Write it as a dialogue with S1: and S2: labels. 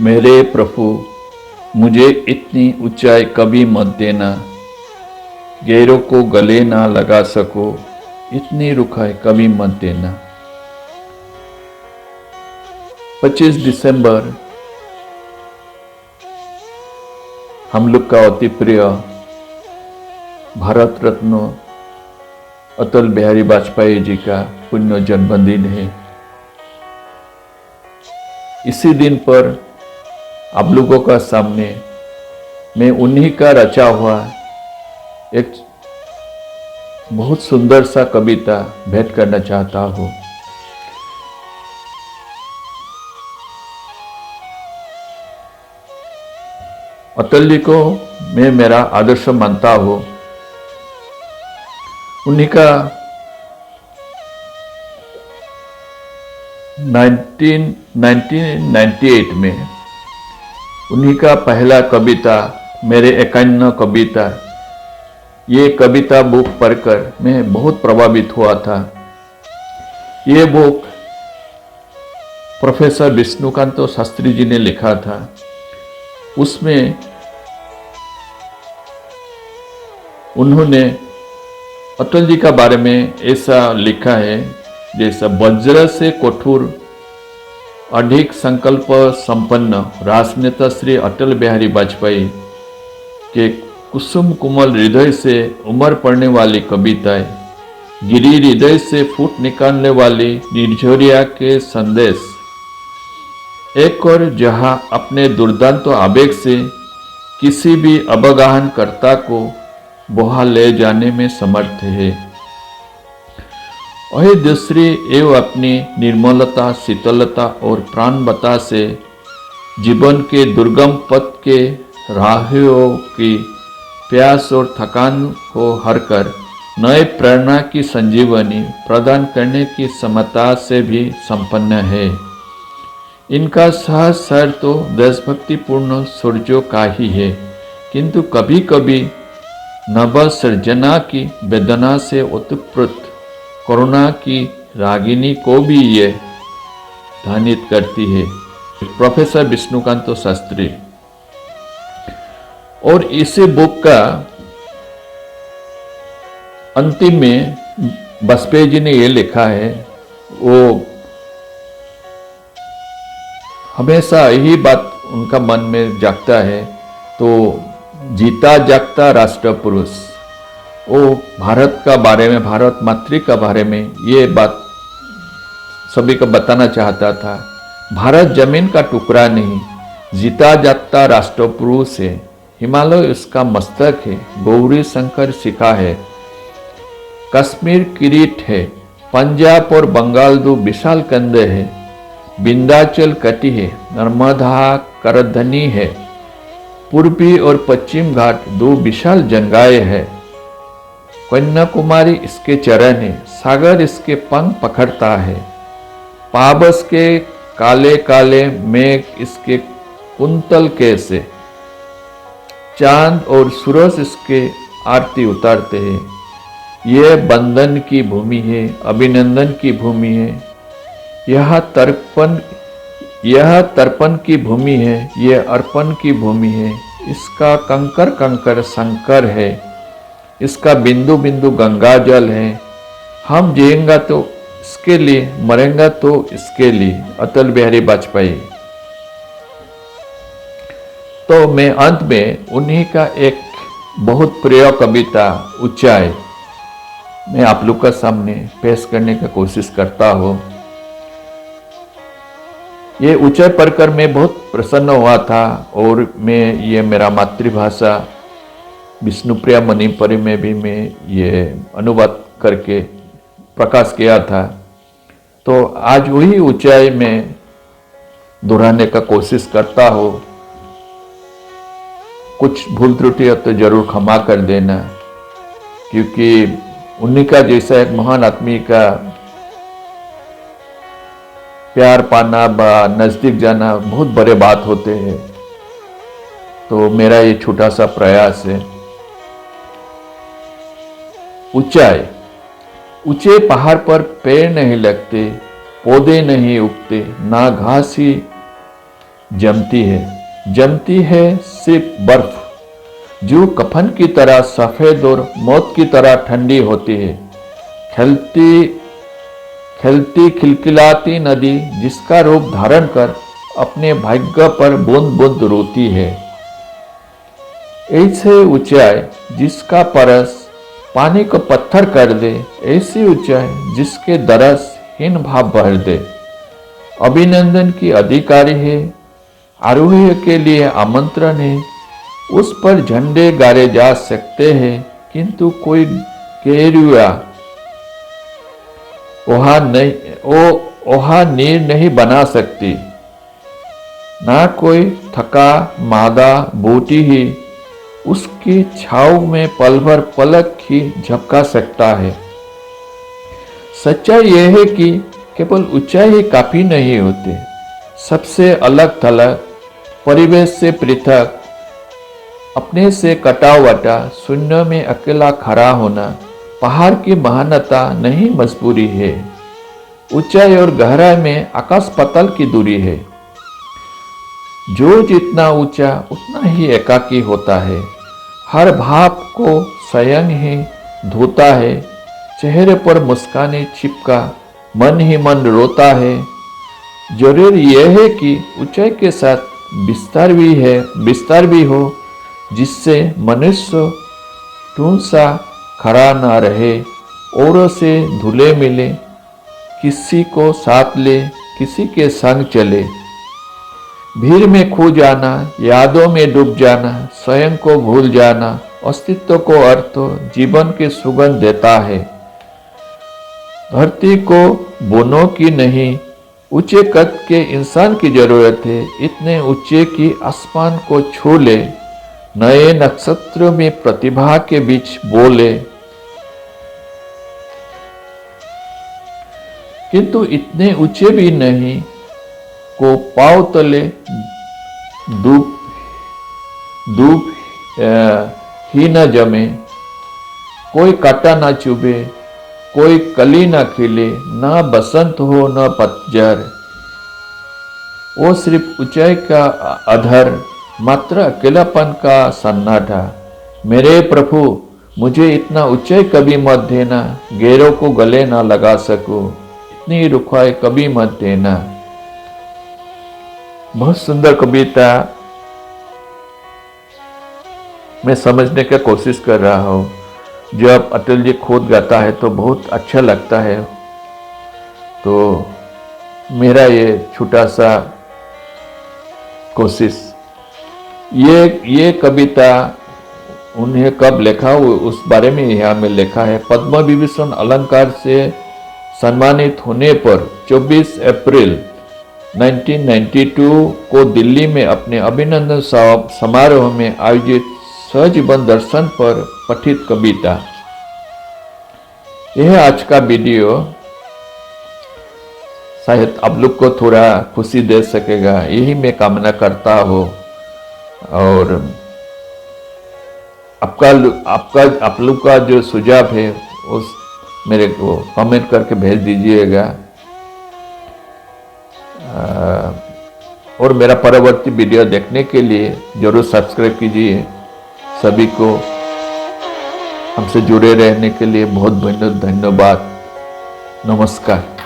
S1: मेरे प्रभु, मुझे इतनी ऊंचाई कभी मत देना, गैरों को गले ना लगा सको, इतनी रुखाई कभी मत देना। 25 दिसंबर हम लोग का अति प्रिय भारत रत्न अटल बिहारी वाजपेयी जी का पुण्य जन्मदिन है। इसी दिन पर आप लोगों का सामने मैं उन्हीं का रचा हुआ एक बहुत सुंदर सा कविता भेंट करना चाहता हूँ। अटल जी को मैं मेरा आदर्श मानता हूँ। उन्हीं का 1998 में उन्हीं का पहला कविता मेरे 51 कविता, ये कविता बुक पढ़कर मैं बहुत प्रभावित हुआ था। ये बुक प्रोफेसर विष्णुकांत शास्त्री जी ने लिखा था। उसमें उन्होंने अटल जी का बारे में ऐसा लिखा है, जैसा वज्र से कठोर अधिक संकल्प संपन्न राजनेता श्री अटल बिहारी वाजपेयी के कुसुम कोमल हृदय से उमड़ पड़ने वाली कविताएं, गिरी हृदय से फूट निकालने वाली निर्झरिया के संदेश, एक और जहां अपने दुर्दांत आवेग से किसी भी अवगाहनकर्ता को बहा ले जाने में समर्थ है, वही दूसरी एवं अपनी निर्मलता, शीतलता और प्राणवता से जीवन के दुर्गम पथ के राहों की प्यास और थकान को हरकर नए प्रेरणा की संजीवनी प्रदान करने की क्षमता से भी संपन्न है। इनका सहज स्वर तो देशभक्तिपूर्ण सूर्यों का ही है, किंतु कभी कभी नव सृजना की वेदना से उत्प्रोत करुणा की रागिनी को भी ये ध्वनित करती है। प्रोफेसर विष्णुकांत शास्त्री। और इसी बुक का अंतिम में वाजपेयी जी ने ये लिखा है, वो हमेशा यही बात उनका मन में जागता है, तो जीता जागता राष्ट्र पुरुष, वो भारत का बारे में, भारत मातृ का बारे में ये बात सभी को बताना चाहता था। भारत जमीन का टुकड़ा नहीं, जीता जागता राष्ट्र पुरुष है। हिमालय उसका मस्तक है, गौरी शंकर शिखा है, कश्मीर किरीट है, पंजाब और बंगाल दो विशाल कंधे है, विंध्याचल कटी है, नर्मदा करधनी है, पूर्वी और पश्चिम घाट दो विशाल जंगाएं है, कन्याकुमारी इसके चरण है, सागर इसके पंख पकड़ता है, पाबस के काले काले मेघ इसके कुंतल कैसे, चांद और सूरज इसके आरती उतारते हैं। यह बंधन की भूमि है, अभिनंदन की भूमि है, यह तर्पण की भूमि है, यह अर्पण की भूमि है। इसका कंकर कंकर शंकर है, इसका बिंदु बिंदु गंगा जल है। हम जिएंगा तो इसके लिए, मरेंगा तो इसके लिए। अटल बिहारी वाजपेयी। तो मैं अंत में उन्हीं का एक बहुत प्रिय कविता ऊंचाई मैं आप लोग का सामने पेश करने की कोशिश करता हूँ। ये ऊंचाई पढ़कर मैं बहुत प्रसन्न हुआ था, और मैं ये मेरा मातृभाषा विष्णुप्रिया मणिपुरी में भी मैं ये अनुवाद करके प्रकाश किया था। तो आज वही ऊंचाई में दोहराने का कोशिश करता हूँ। कुछ भूल त्रुटि तो जरूर क्षमा कर देना, क्योंकि उन्हीं का जैसा एक महान आदमी का प्यार पाना बा नजदीक जाना बहुत बड़े बात होते हैं। तो मेरा ये छोटा सा प्रयास है। ऊंचाई। ऊंचे पहाड़ पर पेड़ नहीं लगते, पौधे नहीं उगते, ना घास ही जमती है सिर्फ बर्फ, जो कफन की तरह सफेद और मौत की तरह ठंडी होती है। खिलती खिलखिलाती नदी जिसका रूप धारण कर अपने भाग्य पर बूंद बूंद रोती है। ऐसे ऊंचाई जिसका परस पानी को पत्थर कर दे, ऐसी ऊंचाई जिसके दरस हीन भाव भर दे। अभिनंदन की अधिकारी है, आरोही के लिए आमंत्रण है, उस पर झंडे गाड़े जा सकते हैं, किंतु कोई गेरुआ ओहा नीर नहीं बना सकती। ना कोई थका मादा बूटी ही उसकी छाव में पल भर पलक ही झपका सकता है। सच्चाई यह है कि केवल ऊंचाई ही काफी नहीं होती। सबसे अलग थलग, परिवेश से पृथक, अपने से कटा वटा, शून्य में अकेला खड़ा होना पहाड़ की महानता नहीं, मजबूरी है। ऊंचाई और गहराई में आकाश पाताल की दूरी है। जो जितना ऊंचा उतना ही एकाकी होता है। हर भाव को स्वयं ही धोता है। चेहरे पर मुस्काने छिपका मन ही मन रोता है। जरूर यह है कि ऊंचाई के साथ विस्तार भी हो, जिससे मनुष्य टून सा खड़ा ना रहे, औरों से धुले मिले, किसी को साथ ले, किसी के संग चले। भीड़ में खो जाना, यादों में डूब जाना, स्वयं को भूल जाना, अस्तित्व को अर्थ, जीवन की सुगंध देता है। धरती को बोनों की नहीं, ऊंचे कद के इंसान की जरूरत है। इतने ऊंचे कि आसमान को छू ले, नए नक्षत्र में प्रतिभा के बीच बोले, किंतु इतने ऊंचे भी नहीं को पाव तले धूप ही न जमे, कोई कांटा ना चुभे, कोई कली ना खिले, ना बसंत हो न पतझर। वो सिर्फ ऊंचाई का अधर, मात्र अकेलापन का सन्नाटा। मेरे प्रभु, मुझे इतना ऊंचाई कभी मत देना, गैरों को गले ना लगा सकूं, इतनी रुखाई कभी मत देना। बहुत सुंदर कविता मैं समझने की कोशिश कर रहा हूँ। जब अटल जी खुद गाता है तो बहुत अच्छा लगता है। तो मेरा ये छोटा सा कोशिश, ये कविता उन्हें कब लिखा उस बारे में यहाँ में लिखा है। पद्म विभूषण अलंकार से सम्मानित होने पर 24 अप्रैल 1992 को दिल्ली में अपने अभिनंदन समारोह में आयोजित सजीवन दर्शन पर पठित कविता। यह आज का वीडियो शायद आप लोग को थोड़ा खुशी दे सकेगा, यही मैं कामना करता हूँ। और आप लोग का जो सुझाव है उस मेरे को कमेंट करके भेज दीजिएगा। और मेरा परवर्ती वीडियो देखने के लिए जरूर सब्सक्राइब कीजिए। सभी को हमसे जुड़े रहने के लिए बहुत बहुत धन्यवाद। नमस्कार।